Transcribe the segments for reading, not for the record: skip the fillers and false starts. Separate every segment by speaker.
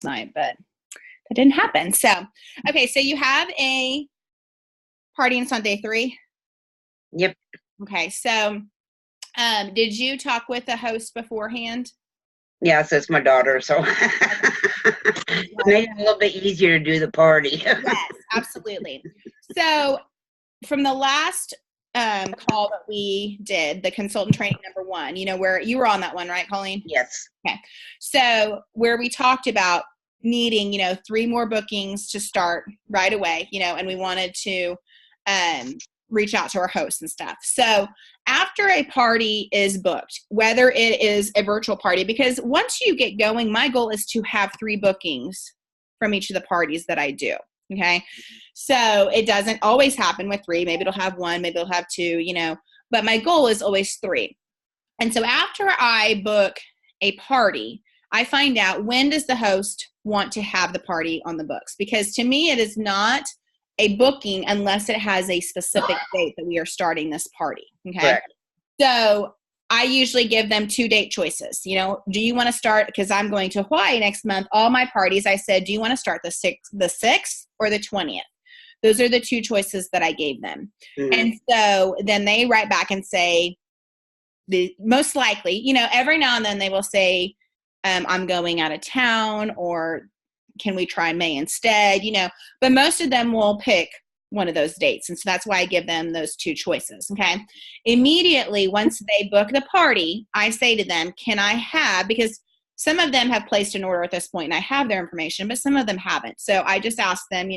Speaker 1: last night, but that didn't happen. So, okay. So you have a party and it's on day 3?
Speaker 2: Yep.
Speaker 1: Okay. So, did you talk with the host beforehand?
Speaker 2: Yes, it's my daughter, so made it a little bit easier to do the party.
Speaker 1: Yes, absolutely. So from the last call that we did, the consultant training number 1, where you were on that one, right, Colleen?
Speaker 2: Yes.
Speaker 1: Okay. So where we talked about needing, 3 more bookings to start right away, and we wanted to reach out to our hosts and stuff. So after a party is booked, whether it is a virtual party, because once you get going, my goal is to have 3 bookings from each of the parties that I do. Okay. So it doesn't always happen with 3. Maybe it'll have 1, maybe it'll have 2, but my goal is always 3. And so after I book a party, I find out when does the host want to have the party on the books, because to me, it is not a booking unless it has a specific date that we are starting this party. Okay.
Speaker 2: Correct.
Speaker 1: So I usually give them 2 date choices. Do you want to start, because I'm going to Hawaii next month, all my parties, I said, do you want to start the 6th or the 20th? Those are the 2 choices that I gave them. Mm-hmm. And so then they write back and say, most likely, every now and then they will say, I'm going out of town, or can we try May instead, but most of them will pick one of those dates. And so that's why I give them those 2 choices. Okay. Immediately, once they book the party, I say to them, can I have, because some of them have placed an order at this point and I have their information, but some of them haven't. So I just ask them,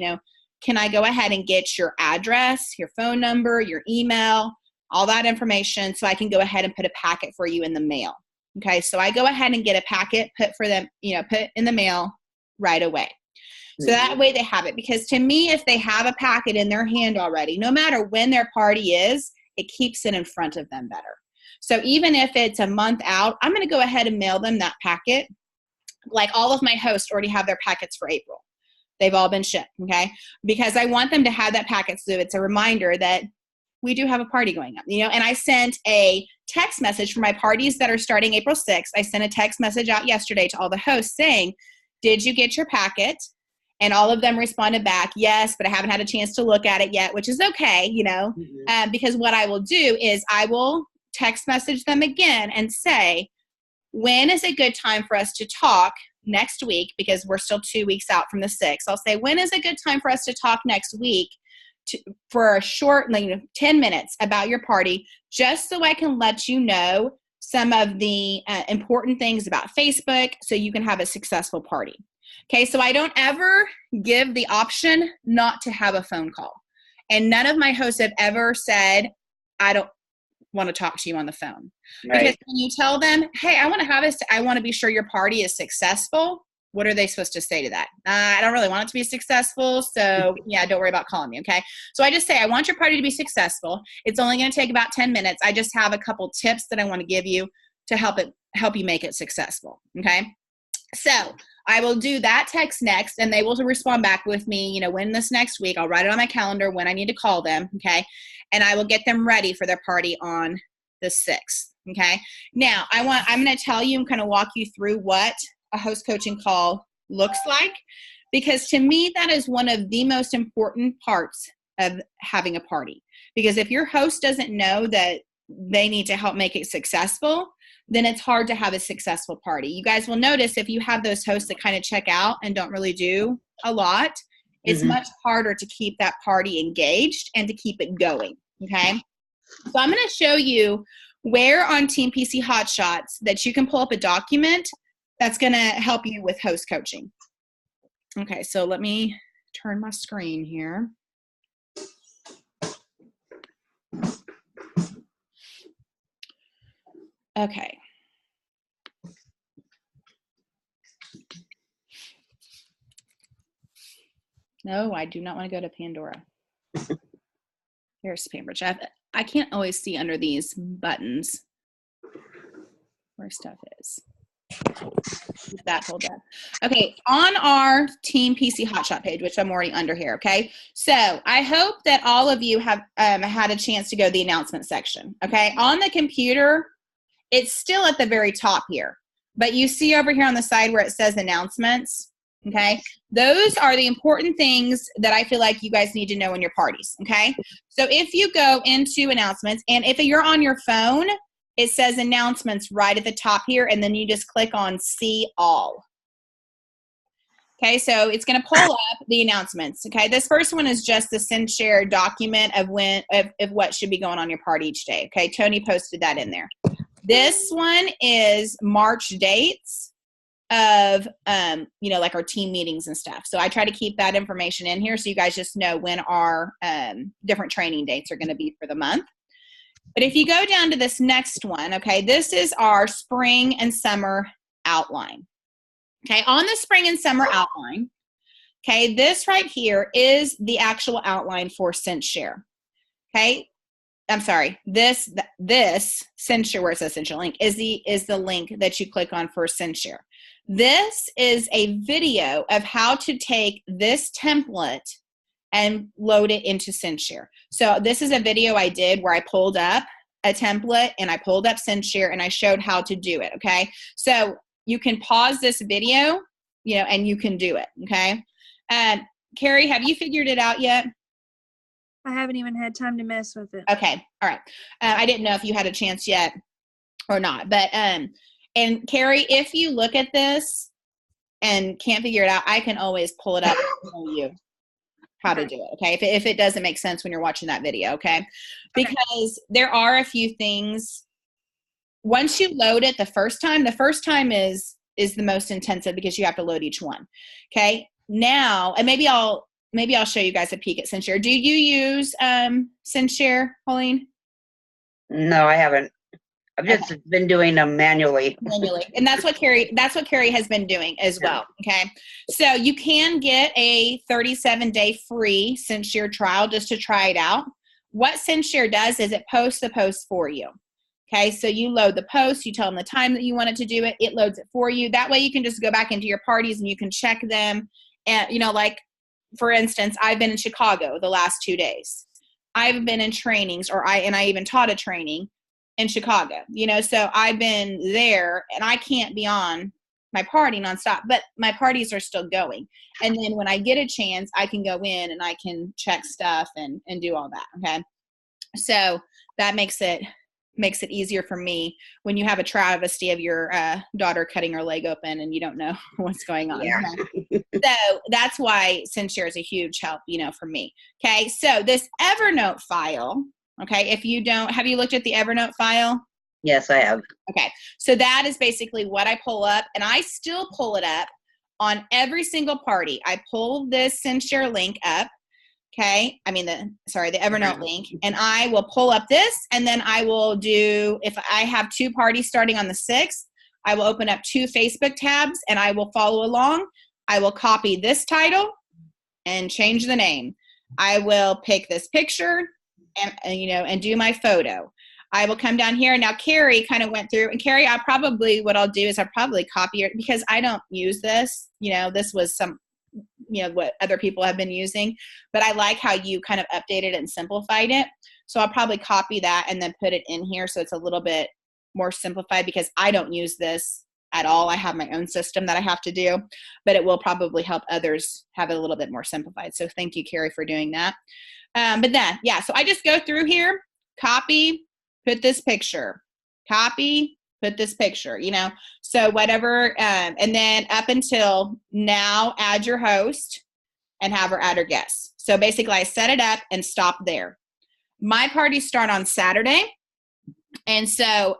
Speaker 1: can I go ahead and get your address, your phone number, your email, all that information, so I can go ahead and put a packet for you in the mail. Okay. So I go ahead and get a packet put for them, put in the mail right away. So that way they have it, because to me, if they have a packet in their hand already, no matter when their party is, it keeps it in front of them better. So even if it's a month out, I'm going to go ahead and mail them that packet. Like all of my hosts already have their packets for April. They've all been shipped. Okay. Because I want them to have that packet. So it's a reminder that we do have a party going up, and I sent a text message for my parties that are starting April 6th. I sent a text message out yesterday to all the hosts saying, did you get your packet? And all of them responded back, yes, but I haven't had a chance to look at it yet, which is okay, because what I will do is I will text message them again and say, when is a good time for us to talk next week? Because we're still 2 weeks out from the 6th. I'll say, when is a good time for us to talk next week for a short, 10 minutes about your party, just so I can let you know some of the important things about Facebook so you can have a successful party. Okay, so I don't ever give the option not to have a phone call. And none of my hosts have ever said, I don't want to talk to you on the phone. Right. Because when you tell them, hey, I want to be sure your party is successful, what are they supposed to say to that? I don't really want it to be successful, so yeah, don't worry about calling me, okay? So I just say, I want your party to be successful. It's only going to take about 10 minutes. I just have a couple tips that I want to give you to help you make it successful, okay? So I will do that text next, and they will respond back with me, when this next week. I'll write it on my calendar when I need to call them, okay? And I will get them ready for their party on the 6th, okay? Now, I'm going to tell you and kind of walk you through what a host coaching call looks like, because to me, that is one of the most important parts of having a party. Because if your host doesn't know that they need to help make it successful, then it's hard to have a successful party. You guys will notice if you have those hosts that kind of check out and don't really do a lot, it's much harder to keep that party engaged and to keep it going, okay? So I'm going to show you where on Team PC Hotshots that you can pull up a document that's going to help you with host coaching. Okay, so let me turn my screen here. Okay. No, I do not want to go to Pandora. Here's Cambridge. I can't always see under these buttons where stuff is. That hold up. Okay, on our Team PC Hotshot page, which I'm already under here, okay? So I hope that all of you have had a chance to go to the announcement section, okay? On the computer, it's still at the very top here. But you see over here on the side where it says announcements? Okay. Those are the important things that I feel like you guys need to know in your parties. Okay. So if you go into announcements, and if you're on your phone, it says announcements right at the top here, and then you just click on see all. Okay, so it's going to pull up the announcements. Okay, this first one is just the send share document of what should be going on your party each day. Okay, Tony posted that in there. This one is March dates of like our team meetings and stuff. So I try to keep that information in here so you guys just know when our different training dates are going to be for the month. But if you go down to this next one, okay, this is our spring and summer outline. Okay, on the spring and summer outline, okay, this right here is the actual outline for SendShare. Okay, I'm sorry, this SendShare, where it says SendShare link, is the link that you click on for SendShare. This is a video of how to take this template and load it into SendShare. So this is a video I did where I pulled up a template and I pulled up SendShare and I showed how to do it, okay? So you can pause this video, and you can do it, okay? Carrie, have you figured it out yet?
Speaker 3: I haven't even had time to mess with it.
Speaker 1: Okay, all right. I didn't know if you had a chance yet or not, but and Carrie, if you look at this and can't figure it out, I can always pull it up and show you how to do it, okay? If it doesn't make sense when you're watching that video, okay? Because there are a few things. Once you load it the first time is the most intensive because you have to load each one. Okay. Now, and maybe I'll show you guys a peek at SendShare. Do you use SendShare, Pauline?
Speaker 2: No, I haven't. I've just been doing them manually.
Speaker 1: And that's what Carrie has been doing as well. Okay. So you can get a 37-day free SendShare trial just to try it out. What SendShare does is it posts the post for you. Okay, so you load the post, you tell them the time that you want it to do it, it loads it for you. That way you can just go back into your parties and you can check them. And, like, for instance, I've been in Chicago the last 2 days. I've been in trainings, I even taught a training in Chicago, so I've been there and I can't be on my party nonstop, but my parties are still going. And then when I get a chance, I can go in and I can check stuff and do all that, okay? So that makes it easier for me when you have a travesty of your daughter cutting her leg open and you don't know what's going on.
Speaker 2: Yeah.
Speaker 1: So that's why SendShare is a huge help, for me. Okay, so this Evernote file, okay, have you looked at the Evernote file?
Speaker 2: Yes, I have.
Speaker 1: Okay, so that is basically what I pull up, and I still pull it up on every single party. I pull this SendShare link up. Okay, the Evernote link, and I will pull up this, and then I will do, if I have 2 parties starting on the 6th, I will open up 2 Facebook tabs, and I will follow along. I will copy this title and change the name. I will pick this picture and do my photo. I will come down here. Now, Carrie kind of went through, and Carrie, what I'll do is I'll probably copy it because I don't use this. This was what other people have been using, but I like how you kind of updated it and simplified it. So I'll probably copy that and then put it in here so it's a little bit more simplified because I don't use this at all. I have my own system that I have to do, but it will probably help others have it a little bit more simplified. So thank you, Carrie, for doing that. But then, so I just go through here, copy, put this picture, copy, put this picture, so whatever, and then up until now, add your host and have her add her guests. So basically I set it up and stop there. My parties start on Saturday. And so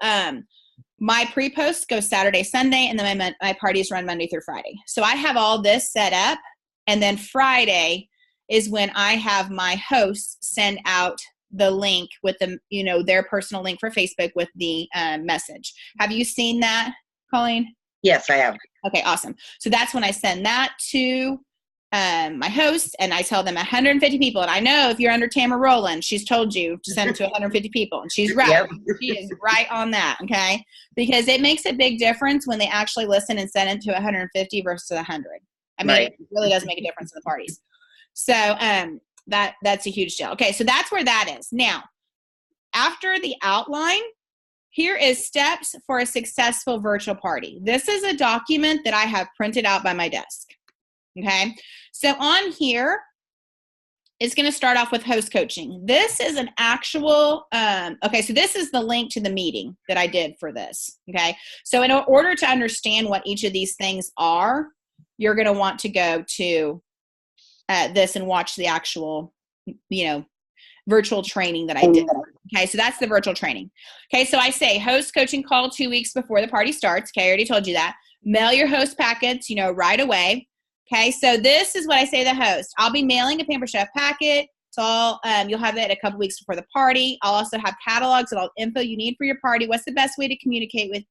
Speaker 1: my pre-posts go Saturday, Sunday, and then my parties run Monday through Friday. So I have all this set up, and then Friday is when I have my hosts send out the link with their personal link for Facebook with the message. Have you seen that, Colleen?
Speaker 2: Yes, I have.
Speaker 1: Okay, awesome. So that's when I send that to my hosts, and I tell them 150 people. And I know if you're under Tamara Rowland, she's told you to send it to 150 people, and she's right.
Speaker 2: Yep.
Speaker 1: She is right on that, okay? Because it makes a big difference when they actually listen and send it to 150 versus 100.
Speaker 2: Right.
Speaker 1: It really does make a difference in the parties. So that's a huge deal. Okay, so that's where that is. Now, after the outline, here is steps for a successful virtual party. This is a document that I have printed out by my desk. Okay. So on here, it's going to start off with host coaching. This is an actual, okay, so this is the link to the meeting that I did for this. Okay. So in order to understand what each of these things are, you're going to want to go to this and watch the actual, virtual training that I did. Okay, so that's the virtual training. Okay, so I say host coaching call 2 weeks before the party starts. Okay, I already told you that. Mail your host packets, right away. Okay, so this is what I say to the host. I'll be mailing a Pampered Chef packet. So you'll have that a couple weeks before the party. I'll also have catalogs of all info you need for your party. What's the best way to communicate with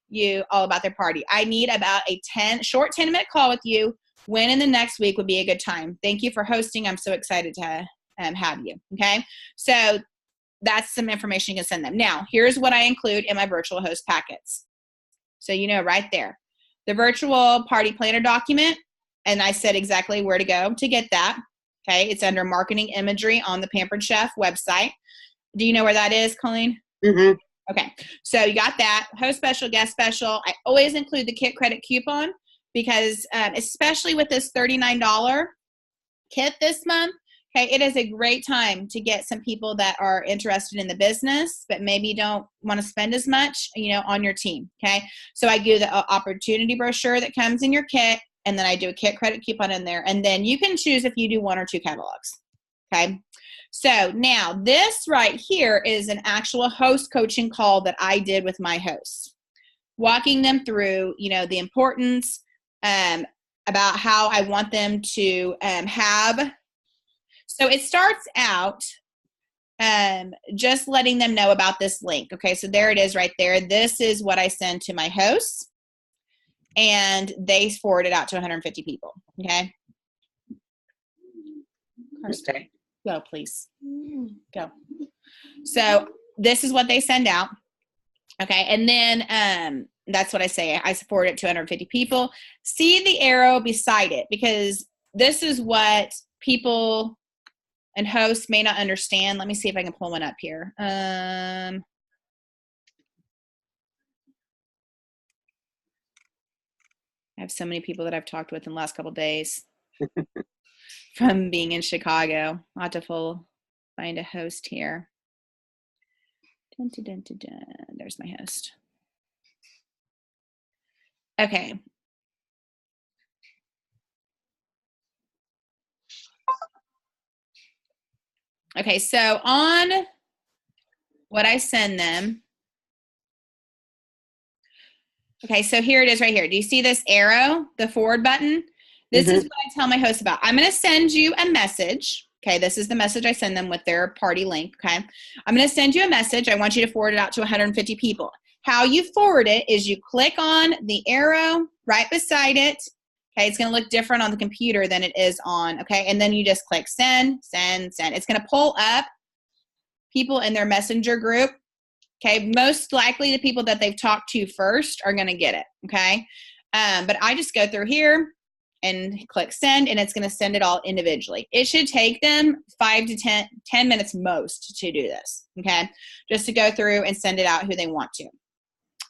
Speaker 1: you all about their party? I need about a short 10-minute call with you. When in the next week would be a good time? Thank you for hosting. I'm so excited to have you. Okay, so that's some information you can send them. Now, here's what I include in my virtual host packets. So right there, the virtual party planner document, and I said exactly where to go to get that. Okay, it's under marketing imagery on the Pampered Chef website. Do you know where that is, Colleen?
Speaker 2: Mm-hmm.
Speaker 1: Okay, so you got that. Host special, guest special. I always include the kit credit coupon because especially with this $39 kit this month, okay, it is a great time to get some people that are interested in the business, but maybe don't want to spend as much, on your team. Okay, so I give the opportunity brochure that comes in your kit, and then I do a kit credit coupon in there, and then you can choose if you do 1 or 2 catalogs. Okay, so now this right here is an actual host coaching call that I did with my hosts, walking them through, the importance about how I want them to have. So it starts out just letting them know about this link. Okay, so there it is right there. This is what I send to my hosts, and they forward it out to 150 people. Okay.
Speaker 2: Okay.
Speaker 1: Go, please. Go. So this is what they send out. Okay, and then that's what I say. I forward it to 250 people. See the arrow beside it, because this is what people and hosts may not understand. Let me see if I can pull one up here. I have so many people that I've talked with in the last couple of days from being in Chicago. I'll have to find a host here. Dun, dun, dun, dun, dun. There's my host. Okay. Okay, so on what I send them. Okay, so here it is right here. Do you see this arrow, the forward button? This is what I tell my hosts about. I'm going to send you a message. Okay, this is the message I send them with their party link. Okay, I'm going to send you a message. I want you to forward it out to 150 people. How you forward it is you click on the arrow right beside it. Okay, it's going to look different on the computer than it is on, okay, and then you just click send, send, send. It's going to pull up people in their messenger group. Okay, most likely the people that they've talked to first are going to get it, okay? But I just go through here and click send, and it's going to send it all individually. It should take them 5 to 10 minutes most to do this, okay? Just to go through and send it out who they want to.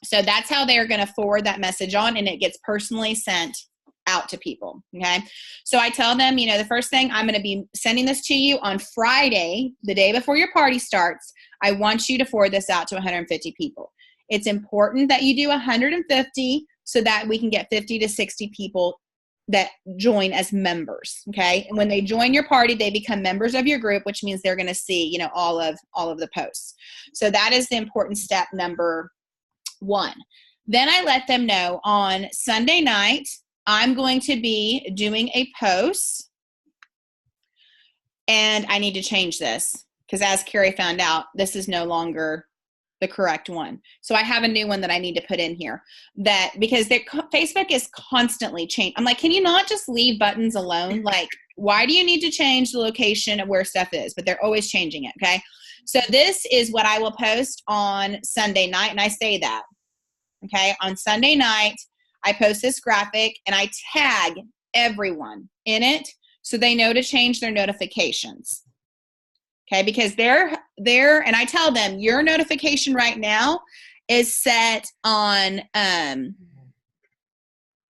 Speaker 1: So that's how they're going to forward that message on, and it gets personally sent out to people, okay? So I tell them, the first thing, I'm going to be sending this to you on Friday, the day before your party starts. I want you to forward this out to 150 people. It's important that you do 150 so that we can get 50 to 60 people that join as members, okay? And when they join your party, they become members of your group, which means they're going to see, all of the posts. So that is the important step number 1. Then I let them know on Sunday night, I'm going to be doing a post, and I need to change this because as Carrie found out, this is no longer the correct one. So I have a new one that I need to put in here because Facebook is constantly changing. I'm like, can you not just leave buttons alone? Like, why do you need to change the location of where stuff is? But they're always changing it, okay? So this is what I will post on Sunday night, and I say that, okay? On Sunday night, I post this graphic, and I tag everyone in it so they know to change their notifications. Okay, because they're and I tell them your notification right now is set on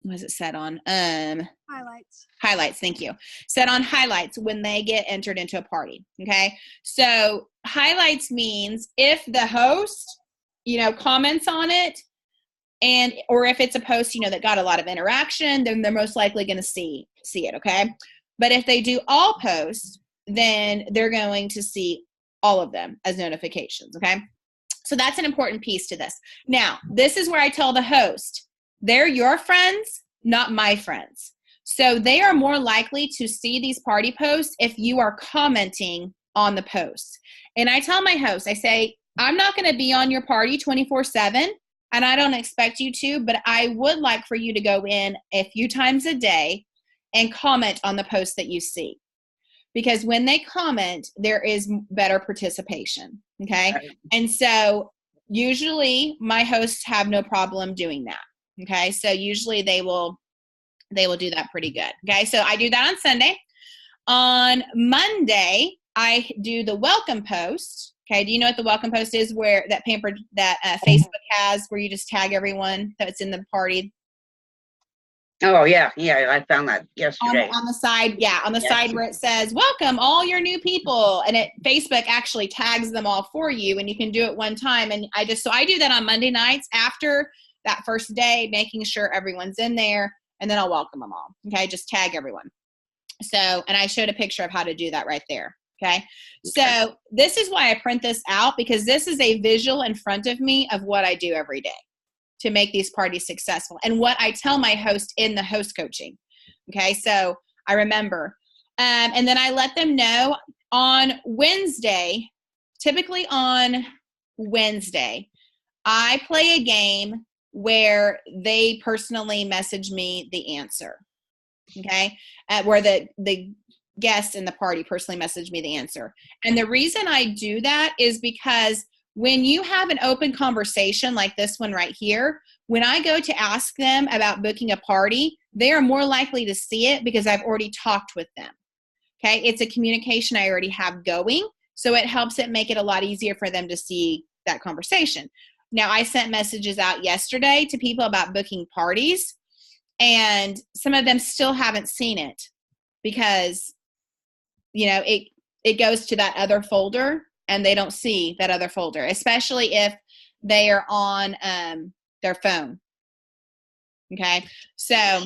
Speaker 1: what is it set on?
Speaker 3: Highlights.
Speaker 1: Highlights, thank you. Set on highlights when they get entered into a party. Okay. So highlights means if the host, comments on it, and or if it's a post, that got a lot of interaction, then they're most likely going to see it. Okay. But if they do all posts, then they're going to see all of them as notifications. Okay. So that's an important piece to this. Now, this is where I tell the host, they're your friends, not my friends. So they are more likely to see these party posts if you are commenting on the posts. And I tell my host, I say, I'm not going to be on your party 24/7, and I don't expect you to, but I would like for you to go in a few times a day and comment on the posts that you see. Because when they comment, there is better participation, okay? And so usually my hosts have no problem doing that, okay? So usually they will do that pretty good, okay? So I do that on Sunday. On Monday, I do the welcome post, okay? Do you know what the welcome post is? Where that Facebook has, where you just tag everyone that's in the party.
Speaker 2: Oh, yeah, I found that yesterday.
Speaker 1: On the side, on the side where it says, welcome all your new people, and Facebook actually tags them all for you, and you can do it one time. And I do that on Monday nights after that first day, making sure everyone's in there, and then I'll welcome them all, okay? Just tag everyone. So, and I showed a picture of how to do that right there, okay? So this is why I print this out, because this is a visual in front of me of what I do every day to make these parties successful, and what I tell my host in the host coaching. Okay, so I remember. And then I let them know on Wednesday, typically on Wednesday, I play a game where they personally message me the answer. Okay, where the guests in the party personally message me the answer. And the reason I do that is because when you have an open conversation like this one right here, when I go to ask them about booking a party, they are more likely to see it because I've already talked with them. Okay, it's a communication I already have going, so it helps it make it a lot easier for them to see that conversation. Now, I sent messages out yesterday to people about booking parties, and some of them still haven't seen it because, it goes to that other folder, and they don't see that other folder, especially if they are on their phone. Okay, so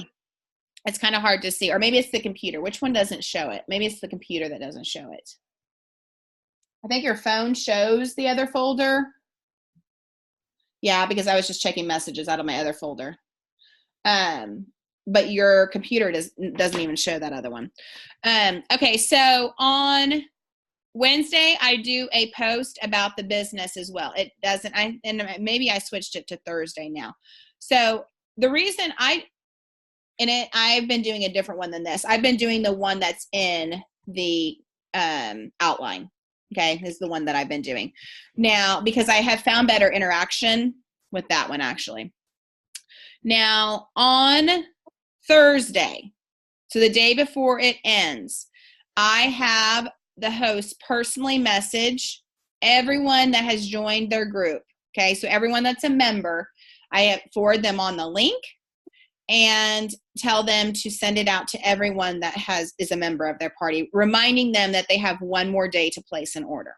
Speaker 1: it's kind of hard to see, or maybe it's the computer. Which one doesn't show it? Maybe it's the computer that doesn't show it. I think your phone shows the other folder. Yeah, because I was just checking messages out of my other folder. But your computer doesn't even show that other one. Okay, so on Wednesday, I do a post about the business as well. It doesn't, and maybe I switched it to Thursday now. So the reason I've been doing a different one than this. I've been doing the one that's in the outline. Okay, this is the one that I've been doing now because I have found better interaction with that one actually. Now on Thursday, so the day before it ends, I have the host personally message everyone that has joined their group. Okay, so everyone that's a member, I forward them on the link and tell them to send it out to everyone that is a member of their party, reminding them that they have one more day to place an order.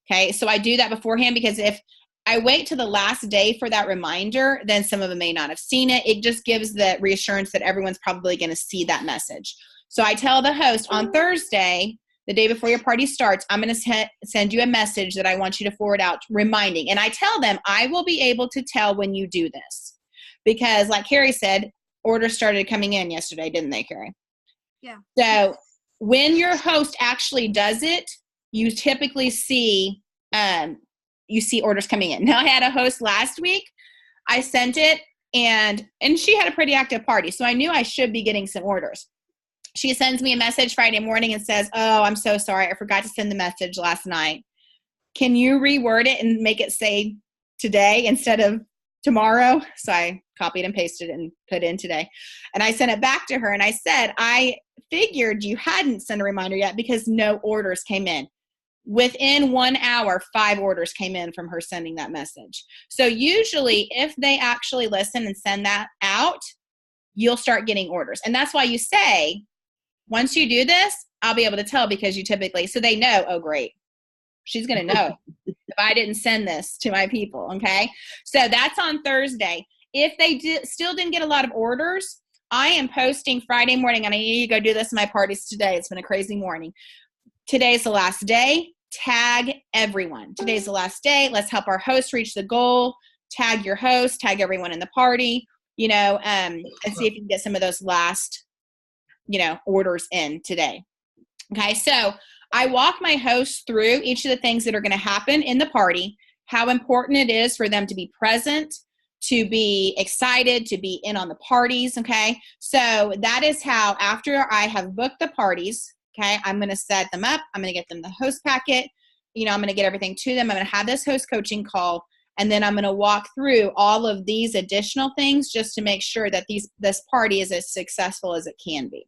Speaker 1: Okay, so I do that beforehand because if I wait to the last day for that reminder, then some of them may not have seen it. It just gives the reassurance that everyone's probably going to see that message. So I tell the host on Thursday, the day before your party starts, I'm going to send you a message that I want you to forward out reminding. And I tell them I will be able to tell when you do this. Because like Carrie said, orders started coming in yesterday, didn't they, Carrie?
Speaker 3: Yeah.
Speaker 1: So when your host actually does it, you typically see orders coming in. Now I had a host last week. I sent it and she had a pretty active party. So I knew I should be getting some orders. She sends me a message Friday morning and says, oh, I'm so sorry. I forgot to send the message last night. Can you reword it and make it say today instead of tomorrow? So I copied and pasted it and put in today. And I sent it back to her and I said, I figured you hadn't sent a reminder yet because no orders came in. Within 1 hour, 5 orders came in from her sending that message. So usually if they actually listen and send that out, you'll start getting orders. And that's why you say, once you do this, I'll be able to tell, because you typically, so they know, oh, great, she's going to know if I didn't send this to my people. Okay. So that's on Thursday. If they still didn't get a lot of orders, I am posting Friday morning, and I need to go do this in my parties today. It's been a crazy morning. Today's the last day. Tag everyone. Today's the last day. Let's help our host reach the goal. Tag your host, tag everyone in the party, and see if you can get some of those last, orders in today. Okay. So I walk my hosts through each of the things that are going to happen in the party, how important it is for them to be present, to be excited, to be in on the parties. Okay. So that is how, after I have booked the parties, okay, I'm going to set them up. I'm going to get them the host packet. I'm going to get everything to them. I'm going to have this host coaching call. And then I'm going to walk through all of these additional things just to make sure that this party is as successful as it can be.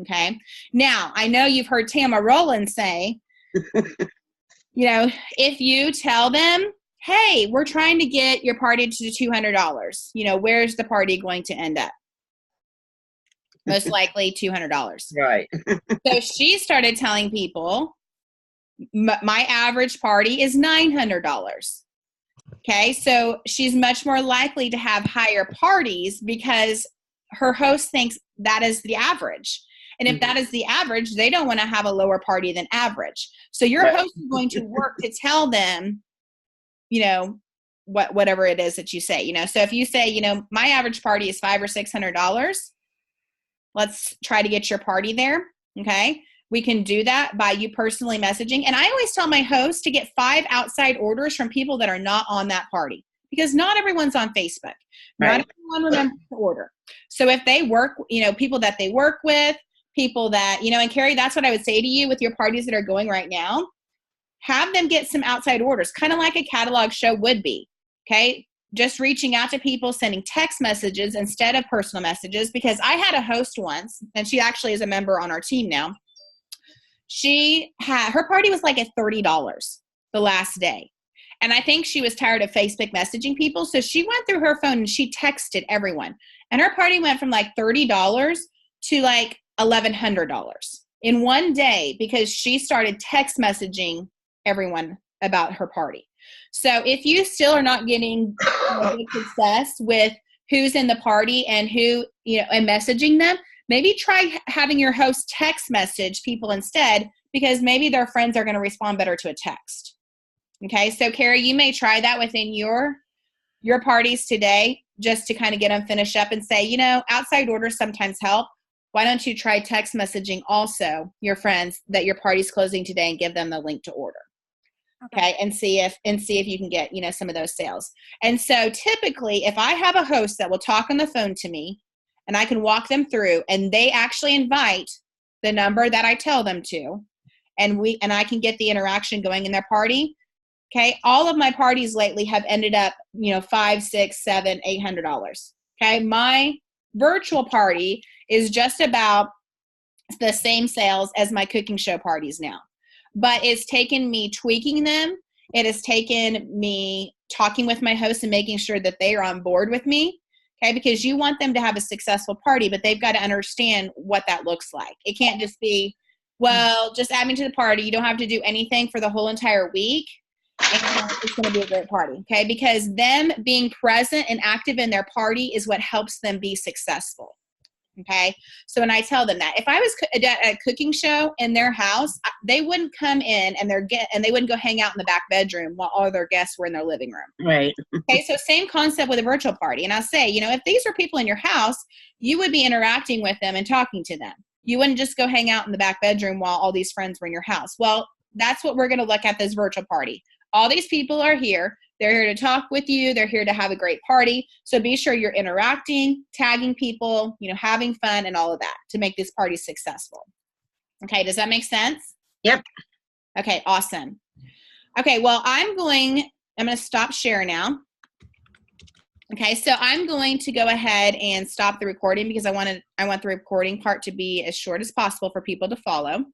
Speaker 1: Okay. Now, I know you've heard Tama Rowland say, if you tell them, hey, we're trying to get your party to $200, where's the party going to end up? Most likely $200.
Speaker 2: Right.
Speaker 1: So she started telling people, my average party is $900. Okay. So she's much more likely to have higher parties because her host thinks that is the average. And if that is the average, they don't want to have a lower party than average. So your host is going to work to tell them, whatever it is that you say, so if you say, my average party is $500 or $600, let's try to get your party there. Okay. We can do that by you personally messaging. And I always tell my host to get 5 outside orders from people that are not on that party, because not everyone's on Facebook.
Speaker 2: Right.
Speaker 1: Not everyone remembers to order. So if they work, people that they work with, people that, and Carrie, that's what I would say to you with your parties that are going right now. Have them get some outside orders, kind of like a catalog show would be. Okay. Just reaching out to people, sending text messages instead of personal messages, because I had a host once, and she actually is a member on our team now. Her party was like at $30 the last day. And I think she was tired of Facebook messaging people. So she went through her phone and she texted everyone. And her party went from like $30 to like $1,100 in one day, because she started text messaging everyone about her party. So if you still are not getting good success with who's in the party and who, and messaging them, maybe try having your host text message people instead, because maybe their friends are going to respond better to a text. Okay. So Carrie, you may try that within your parties today, just to kind of get them finished up and say, outside orders sometimes help. Why don't you try text messaging also your friends that your party's closing today and give them the link to order. Okay. And see if you can get, some of those sales. And so typically if I have a host that will talk on the phone to me and I can walk them through, and they actually invite the number that I tell them to, and I can get the interaction going in their party. Okay. All of my parties lately have ended up, $500, $600, $700, $800. Okay. My virtual party is just about the same sales as my cooking show parties now. But it's taken me tweaking them. It has taken me talking with my hosts and making sure that they are on board with me. Okay, because you want them to have a successful party, but they've got to understand what that looks like. It can't just be, well, just add me to the party. You don't have to do anything for the whole entire week, and it's going to be a great party. Okay, because them being present and active in their party is what helps them be successful. Okay. So when I tell them that, if I was at a cooking show in their house, they wouldn't come in and they wouldn't go hang out in the back bedroom while all their guests were in their living room.
Speaker 2: Right.
Speaker 1: Okay. So same concept with a virtual party. And I'll say, if these are people in your house, you would be interacting with them and talking to them. You wouldn't just go hang out in the back bedroom while all these friends were in your house. Well, that's what we're going to look at this virtual party. All these people are here. They're here to talk with you. They're here to have a great party. So be sure you're interacting, tagging people, having fun and all of that to make this party successful. Okay. Does that make sense?
Speaker 2: Yep.
Speaker 1: Okay. Awesome. Okay. Well, I'm going to stop share now. Okay. So I'm going to go ahead and stop the recording because I want the recording part to be as short as possible for people to follow.